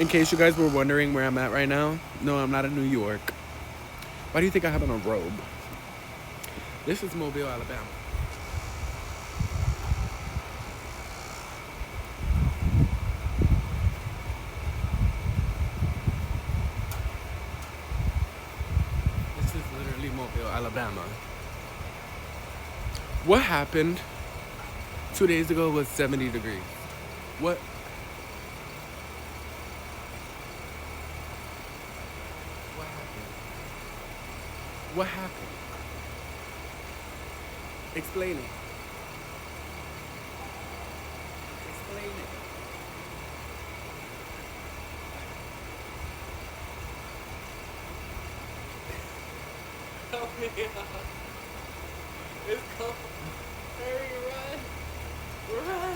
In case you guys were wondering where I'm at right now, no, I'm not in New York. Why do you think I have on a robe? This is Mobile, Alabama. This is literally Mobile, Alabama. What happened 2 days ago was 70 degrees. What? What happened? What happened? Explain it. Explain it. Help me out. It's cold. Hurry, run. Run.